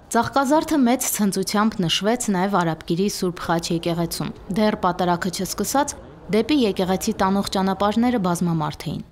Ծաղկազարդը մեծ ցնծությամբ նշվեց նաև Արաբկիրի Սուրբ Խաչ եկեղեցում։ Դեռ պատարագը չսկսած, դեպի եկեղեցի տանող ճանապարհները բազմամարդ էին։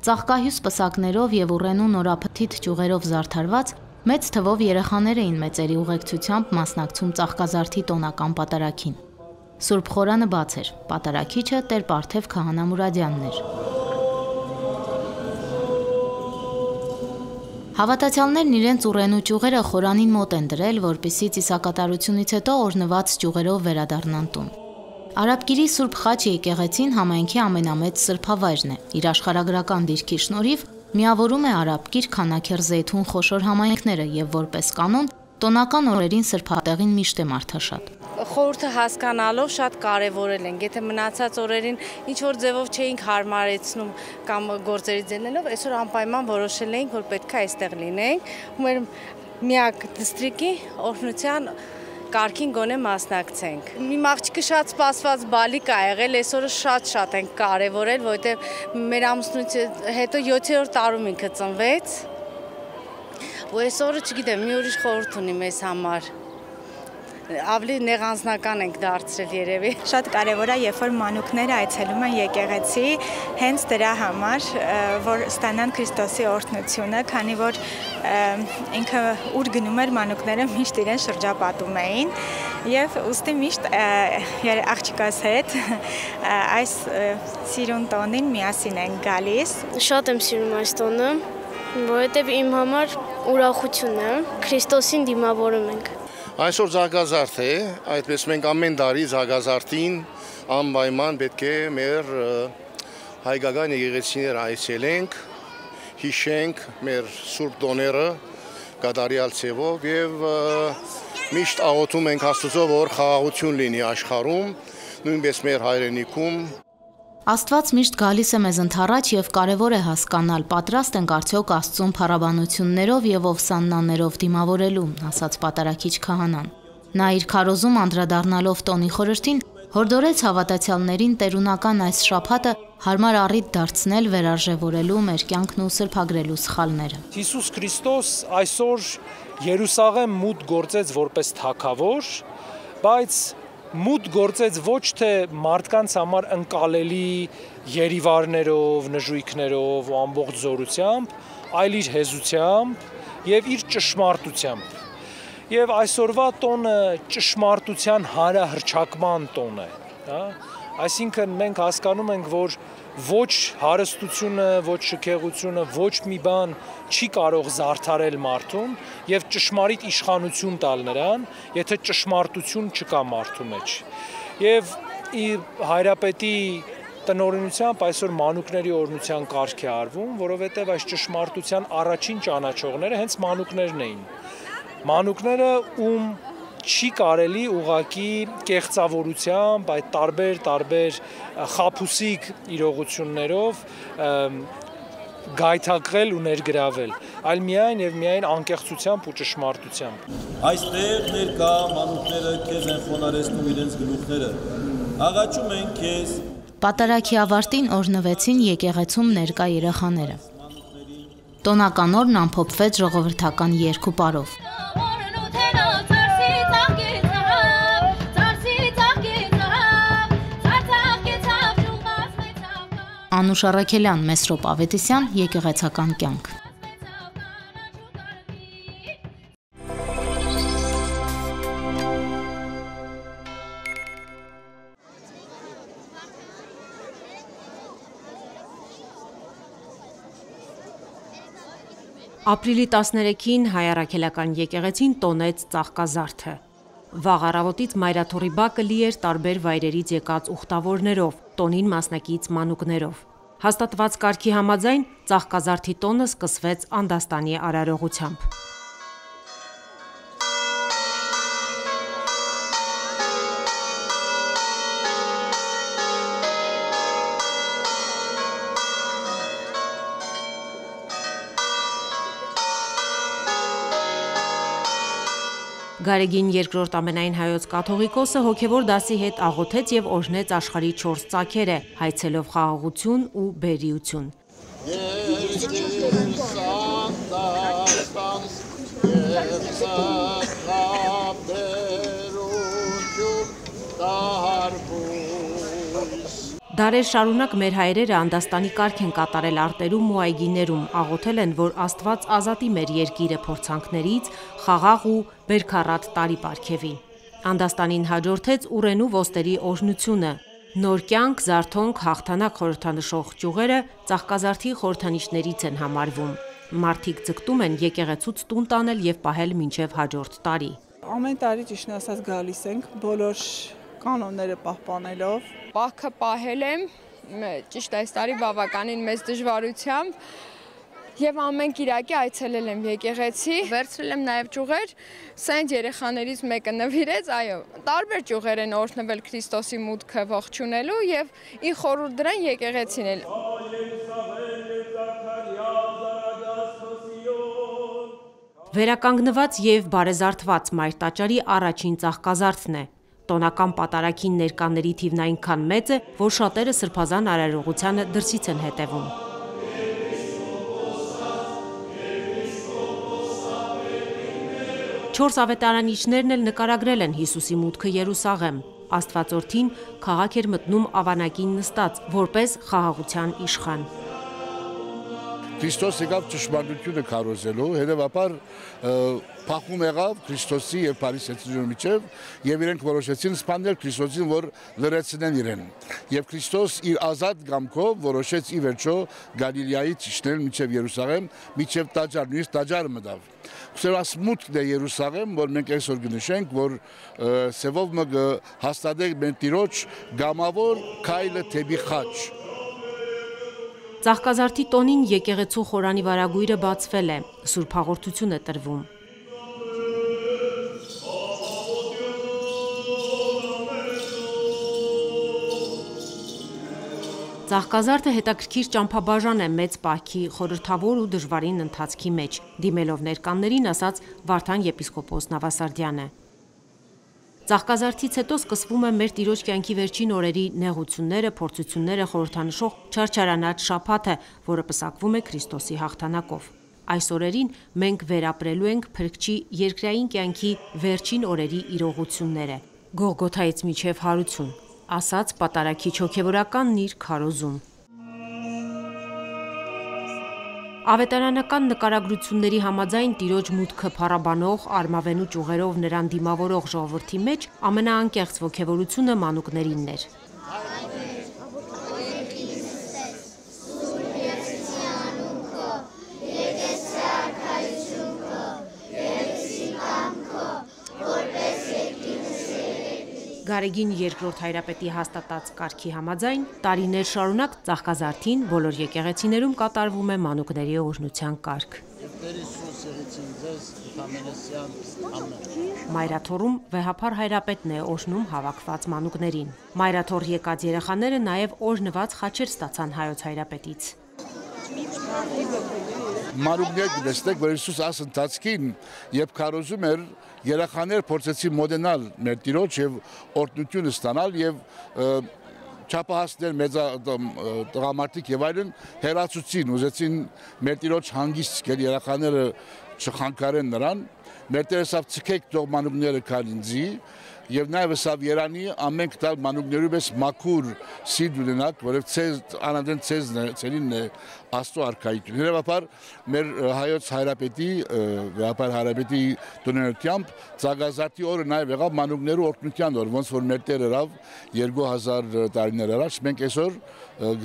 Ծաղկահյուս պսակներով եւ ուռենու նորափթիթ ճյուղերով զարդարված մեծ թվով երեխաներ էին մեծերի ուղեկցությամբ մասնակցում ծաղկազարդի տոնական պատարագին։ Սուրբ խորանը բաց էր, պատարագիչը Տեր Պարթև Քահանա Մուրադյանն էր։ Հավատացյալներն իրենց ուռենու ճյուղերը խորանին մոտ են դրել, որպեսզի ծիսակատարությունից հետո օրնված ճյուղերով վերադառնան տուն։ Արաբկիրի Սուրբ Խաչ եկեղեցին համայնքի ամենամեծ սրբավայրն է։ Իր աշխարհագրական դիրքի շնորհիվ միավորում է Արաբկիր, Քանաքեռ, Զեյթուն խոշոր համայնքները եւ որպես կանոն տոնական օրերին սրբատեղին միշտ է մարդաշատ։ Խորհուրդը հասկանալով շատ կարևորել ենք, եթե մնացած օրերին ինչ որ ձևով չէինք հարմարեցնում կամ գործերից ելնելով, այսօր անպայման որոշել էինք, որ պետք է այստեղ լինենք, ու մեր միակ դիստրիկտի օրհնության կարգին գոնե մասնակցենք։ Իմ աղջիկը շատ սպասված բալիկ ա եղել, այսօրը շատ ենք կարևորել, որովհետև մեր ամուսնությունից հետո 7-րդ տարում ինքը ծնվեց, ու այսօրը չգիտեմ, մի ուրիշ խորհուրդ ունի մեզ համար։ Ավելի նեղանձնական ենք դարձրել երևի։ Շատ կարևոր է, երբ որ մանուկները այցելում են եկեղեցի, հենց դրա համար, որ ստանան Քրիստոսի օրհնությունը, քանի որ ինքը ուր գնում էր, մանուկները միշտ իրեն շրջապատում էին, եւ ուստի միշտ աղջիկաս հետ այս սիրուն տոնին միասին են գալիս։ Շատ եմ սիրում այս տոնը, որովհետեւ իմ համար ուրախություն է, Քրիստոսին դիմավորում ենք։ Այսօր զարգազարդ է, այդպես մենք ամեն տարի զարգազարդին անպայման պետք է մեր հայկական եկեղեցիները այցելենք, հիշենք մեր սուրբ տոները կատարյալ ձևով եւ միշտ աղոթում ենք Աստծո, որ խաղաղություն լինի աշխարհում, նույնպես մեր հայրենիքում։ Աստված միշտ գալիս է մեզ ընդառաջ եւ կարեւոր է հասկանալ, պատրաստ ենք արդյոք Աստծուն փառաբանություններով եւ ովսաննաներով դիմավորելու, ասաց պատարագիչ քահանան։ Նա իր քարոզում անդրադառնալով տոնի խորհրդին հորդորեց հավատացյալներին տերունական այս շաբաթը հարմար առիթ դարձնել վերարժևորելու մեր կյանքն ու սրբագրելու սխալները։ Հիսուս Քրիստոս այսօր Երուսաղեմ մուտք գործեց որպես թագավոր, բայց մուտք գործեց ոչ թե մարդկանց համար ընկալելի երիվարներով, նժույգներով ու ամբողջ զորությամբ, այլ իր հեզությամբ եւ իր ճշմարտությամբ։ Եվ այսօրվա տոնը ճշմարտության հանրահռչակման տոն է, հա? Այսինքն մենք հասկանում ենք, որ ոչ հարստությունը, ոչ շքեղությունը, ոչ մի բան չի կարող զարդարել մարդուն եւ ճշմարիտ իշխանություն տալ նրան, եթե ճշմարտություն չկա մարդու մեջ։ Եվ հայրապետի տնօրինությամբ այսօր մանուկների օրհնության կարգ է արվում, որովհետեւ այս ճշմարտության առաջին ճանաչողները հենց մանուկներն էին։ Մանուկները չի կարելի ուղղակի կեղծավորությամբ, այդ տարբեր խաբուսիկ իրողություններով գայթակղել ու ներգրավել, այլ միայն եւ միայն անկեղծությամբ ու ճշմարտությամբ։ Այստեղ ներկա մանուկները քեզ են խոնարհեցնում իրենց գլուխները։ Աղաչում են քեզ։ Պատարագի ավարտին օրհնվեցին եկեղեցում ներկա երեխաները։ Տոնական օրն ամփոփվեց ժողովրդական երգ ու պարով։ Անուշ Առաքելյան, Մեսրոպ Ավետիսյան, եկեղեցական կյանք։ Ապրիլի 13-ին Հայ Առաքելական եկեղեցին տոնեց ծաղկազարդը։ Վաղ առավոտից մայրաթոռի բակը լի էր տարբեր վայրերից եկած ուխտավորներով, տոնին մասնակից մանուկներով։ Հաստատված կարգի համաձայն ծաղկազարդի տոնը սկսվեց անդաստանի արարողությամբ։ Գարեգին II ամենայն հայոց կաթողիկոսը հոգևոր դասի հետ աղոթեց եւ օրհնեց աշխարհի 4 ծագերը, հայցելով խաղաղություն ու բերիություն։ Դարեր շարունակ մեր հայրերը անդաստանի կարգ են կատարել արտերում ու այգիներում, աղոթել են, որ Աստված ազատի մեր երկիրը փորձանքներից, խաղաղ ու բերքառատ տարի պարգևի։ Անդաստանին հաջորդեց ուռենու ոսტերի օրհնությունը։ Նոր կյանք, զարթոնք, հաղթանակ խորհրդանշող ճյուղերը ծաղկազարդի խորհրդանիշներից են համարվում։ Մարդիկ ձգտում են եկեղեցուց տուն տանել եւ պահել մինչեւ հաջորդ տարի։ Ամեն տարի ճիշտ ասած գալիս ենք բոլոր կանոնները պահպանելով։ Պահքը պահել եմ, ճիշտ այս տարի բավականին մեծ դժվարությամբ եւ ամեն կիրակի այցելել եմ եկեղեցի, վերցրել եմ նաեւ ճյուղեր, սենց երեխաներից մեկը նվիրեց, այո, տարբեր ճյուղեր են օրհնվել Քրիստոսի մուտքը ողջունելու եւ ի խորհուրդ դրան եկեղեցին էլ։ Վերականգնված եւ բարեզարդված Մայր տաճարի առաջին ծաղկազարդն է։ Տոնական պատարագին ներկաների թիվն այնքան մեծ է, որ շատերը սրբազան արարողությանը դրսից են հետևում։ 4 ավետարանիչներն էլ նկարագրել են Հիսուսի մուտքը Երուսաղեմ։ Աստվածորդին քաղաք էր մտնում ավանակին նստած, որպես խաղաղության իշխան։ Քրիստոս եկավ ճշմարտությունը քարոզելու, հետևաբար փախում եղավ Քրիստոսի եւ փարիսեցիների միջև եւ իրենք որոշեցին սպանել Քրիստոսին, որ լրացնեն իրեն։ Եվ Քրիստոս իր ազատ կամքով որոշեց ի վերջո Գալիլեայից իջնել մինչև Երուսաղեմ, մինչև տաճար, նույնիսկ տաճարը մտավ։ Սերաս մուտքն է Երուսաղեմ, որ մենք այսօր կնշենք, որ սևով մը հաստատենք մեր Տիրոջ գամավոր քայլը թեպի խաչ։ Ծաղկազարդի տոնին եկեղեցու խորանի վարագույրը բացվել է, սուրբ հաղորդություն է տրվում։ Ծաղկազարդը հետաքրքիր ճամփաբաժան է մեծ պահքի, խորհրդավոր ու դժվարին ընթացքի մեջ, դիմելով ներկաններին ասաց Վարդան եպիսկոպոս Նավասարդյանը։ Ծաղկազարդից հետո սկսվում է մեր Տիրոջ կյանքի վերջին օրերի նեղությունները, փորձությունները խորհրդանշող չարչարանաչ շաբաթը, որը պսակվում է Քրիստոսի հաղթանակով։ Այս օրերին մենք վերապրելու ենք Փրկչի երկրային կյանքի վերջին օրերի իրողությունները։ Գողգոթայից մինչև հարություն, ասաց պատարագիչ հոգևորականն իր քարոզում։ Ավետարանական նկարագրությունների համաձայն Տիրոջ մուտքը փառաբանող արմավենու ճյուղերով նրան դիմավորող ժողովրդի մեջ ամենաանկեղծ ոգևորությունը մանուկներինն էր։ Գարեգին երկրորդ հայրապետի հաստատած կարգի համաձայն տարիներ շարունակ Ծաղկազարդին բոլոր եկեղեցիներում կատարվում է մանուկների օրհնության կարգ։ Մայրաթոռում վեհափառ հայրապետն է օրհնում հավաքված մանուկներին։ Մայրաթոռ եկած երեխաները նաև օրհնված խաչեր ստացան հայոց հայրապետից։ Մանուկներ կտեսնեք, որ Հիսուս աս ընթացքին, երբ քարոզում էր, երեխաներ փորձեցին մոտենալ մեր Տիրոջ եւ օրհնություն ստանալ եւ չափահասներ մեծ տղամարդիկ եւ այլն հերացուցին, ուզեցին մեր Տիրոջ հանգիստ գալ երեխաները չխանգարեն նրան, մեր Տերը ասավ ցկեք թող մանուկները կան ինձի եւ նաեւ ասավ Երանի ամենք տալ մանուկներու պես մաքուր սիդ ունենաք, որով ցեզ անանդեն ցելին աստծո արքայություն։ Հետևաբար մեր հայոց հայրապետի վեհապար հայրապետի տոներությամբ Ծաղկազարդի օրը նաեւ եղավ մանուկներու օրհնության օր, ոնց որ մեր Տերը ըրավ 2000 տարիներ առաջ, մենք այսօր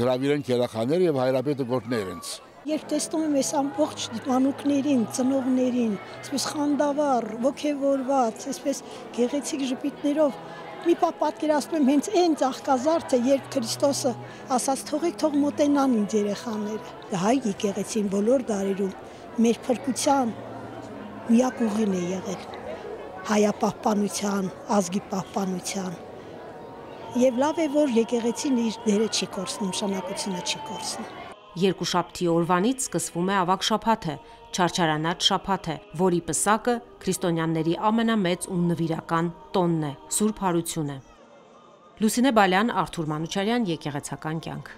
գրավիրենք երեխաներ եւ հայրապետը գործներ իրենց։ Երբ տեսնում եմ այս ամբողջ մանուկներին, ծնողներին, այսպես խանդավառ, ոգևորված, այսպես գեղեցիկ ժպիտներով, մի պահ պատկերացնում եմ հենց այն Ծաղկազարդը, երբ Քրիստոսը ասաց թողեք թող մոտենան ինձ երեխաները։ Հայ եկեղեցին բոլոր դարերում մեր փրկության միակ ուղին է եղել հայապահպանության, ազգի պահպանության։ Եվ լավ է, որ եկեղեցին իր դերը չի կորցնում, նշանակությունը չի կորցնում։ Երկուշաբթի օրվանից սկսվում է ավագ շաբաթը, չարչարանաչ շաբաթը, որի պսակը քրիստոնյաների ամենամեծ ու նվիրական տոնն է, Սուրբ Հարությունը։ Լուսինե Բալյան, Արթուր Մանուչարյան, Եկեղեցական կյանք։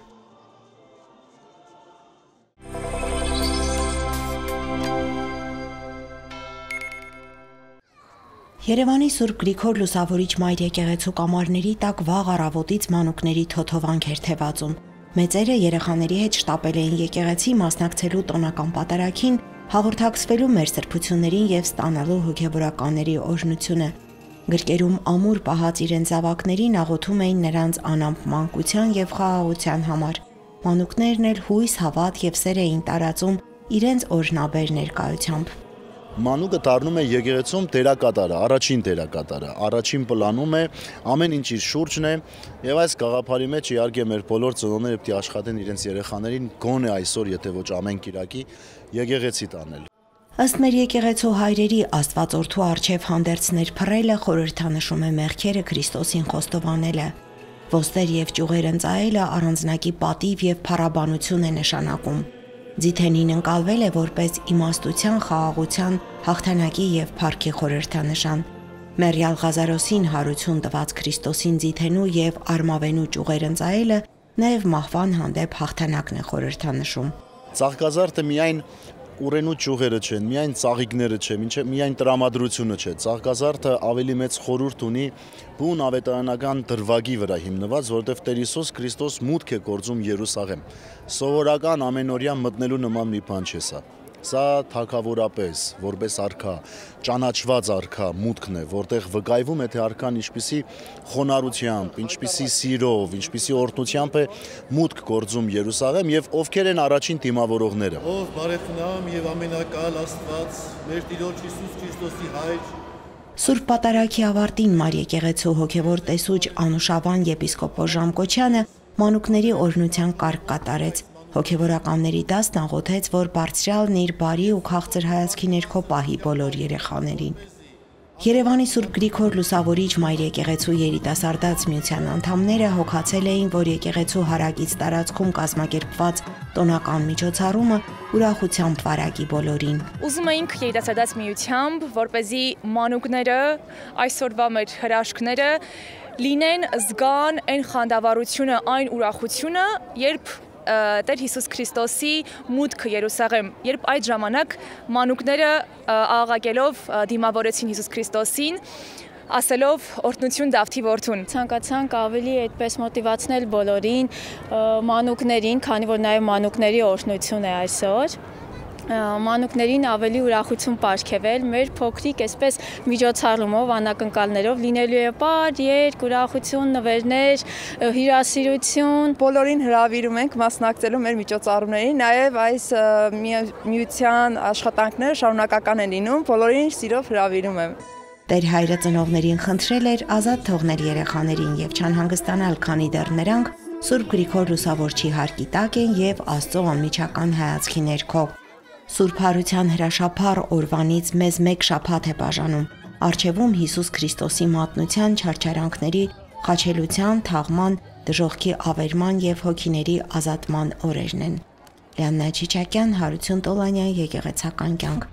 Երևանի Սուրբ Գրիգոր Լուսավորիչ Մայր եկեղեցու կամարների տակ վաղ առավոտից մանուկների թոթովանք էր թևածում։ Մեծերը երեխաների հետ շտապել էին եկեղեցի մասնակցելու տոնական պատարագին, հաղորդակցվելու մեր սրբություններին եւ ստանալու հոգեվորականների օրհնությունը։ Գրկերում ամուր պահած իրենց զավակներին աղոթում էին նրանց անամպ մանկության եւ խաղաղության համար։ Մանուկներն էլ հույս, հավատ եւ սեր էին տարածում իրենց օրհնաբեր ներկայությամբ։ Մանուկը դառնում է եկեղեցում դերակատարը, առաջին դերակատարը, առաջին պլանում է, ամեն ինչ իր շուրջն է եւ այս գաղափարի մեջ իհարկե մեր բոլոր ծնողները պետք է աշխատեն իրենց երեխաներին գոնե այսօր, եթե ոչ ամեն կիրակի եկեղեցի տանել։ Ըստ մեր եկեղեցու հայրերի Աստվածորդու արչև հանդերձներ փռելը խորհրդանշում է մեղքերը Քրիստոսին խոստովանելը։ Ոստեր եւ ճյուղեր ընծայելը առանձնակի պատիվ եւ փառաբանություն է նշանակում։ Ձիթենին ընկալվել է որպես իմաստության, խաղաղության, հաղթանակի եւ փառքի խորհրդանշան։ Մեռյալ Ղազարոսին հարություն տված Քրիստոսին ձիթենու եւ արմավենու ճյուղեր ընծայելը նաեւ մահվան հանդեպ հաղթանակն է խորհրդանշում։ Ծաղկազարդը միայն ուրենու ճյուղերը չեն, միայն ծաղիկները չէ, միայն տրամադրությունը չէ։ Ծաղկազարդը ավելի մեծ խորհուրդ ունի բուն ավետարանական դրվագի վրա հիմնված, որովհետև Տեր Հիսուս Քրիստոս մուտք է գործում Երուսաղեմ։ Սովորական ամենօրյա մտնելու նման մի բան չէ սա։ Սա թագավորապես, որպես արքա, ճանաչված արքա մուտքն է, որտեղ վկայվում է, թե արքան ինչպիսի խոնարհությամբ, ինչպիսի սիրով, ինչպիսի օրհնությամբ է մուտք գործում Երուսաղեմ եւ ովքեր են առաջին դիմավորողները։ Ով բարեխնամ եւ ամենակալ Աստված, մեր Տիրոջ Հիսուս Քրիստոսի հայր, Սուրբ Պատարագի ավարտին Մար եկեղեցու հոգևոր տեսուչ Անուշավան եպիսկոպոս Ժամկոչյանը մանուկների օրհնության կարգ կատարեց։ Հոգևորականների դասն աղոթեց, որ Բարձրյալն իր բարի ու քաղցր հայացքի ներքո պահի բոլոր երեխաներին։ Երևանի Սուրբ Գրիգոր Լուսավորիչ Մայր եկեղեցու երիտասարդաց միության անդամները հոգացել էին, որ եկեղեցու հարակից տարածքում կազմակերպված տոնական միջոցառումը ուրախությամբ վարակի բոլորին։ Ուզում էինք երիտասարդաց միությամբ, որպեսզի մանուկները, այսօրվա մեր հրաշքները լինեն, զգան այն խանդավառությունը, այն ուրախությունը, երբ Տեր Հիսուս Քրիստոսի մուտքը Երուսաղեմ, երբ այդ ժամանակ մանուկները աղաղակելով դիմավորեցին Հիսուս Քրիստոսին, ասելով օրհնություն Դավթի որդուն։ Ցանկացանք ավելի այդպես մոտիվացնել բոլորին, մանուկներին, քանի որ նաև մանուկների օրհնություն է այսօր։ Մանուկներին ավելի ուրախություն պարգևել մեր փոքրիկ այսպես միջոցառումով, անակնկալներով լինելու է պար, երգ, ուրախություն, նվերներ, հյուրասիրություն։ Բոլորին հրավիրում ենք մասնակցելու մեր միջոցառումներին, նաև այս միության աշխատանքները շարունակական են լինում, բոլորին սիրով հրավիրում եմ։ Տեր հայրը ծնողներին խնդրել էր ազատ թողնել երեխաներին եւ չանհանգստանալ, քանի դեռ նրանք Սուրբ Գրիգոր Լուսավորչի հարկի տակ են եւ Աստծո անմիջական հայացքի ներքո։ Սուրբ Հարության հրաշափառ օրվանից մեզ մեկ շաբաթ է բաժանում։ Առջևում Հիսուս Քրիստոսի մատնության, չարչարանքների, խաչելության, թաղման, դժոխքի ավերման եւ հոգիների ազատման օրերն են։ Լիաննա Չիչակյան, Հարություն Տոլանյան, Եկեղեցական կյանք։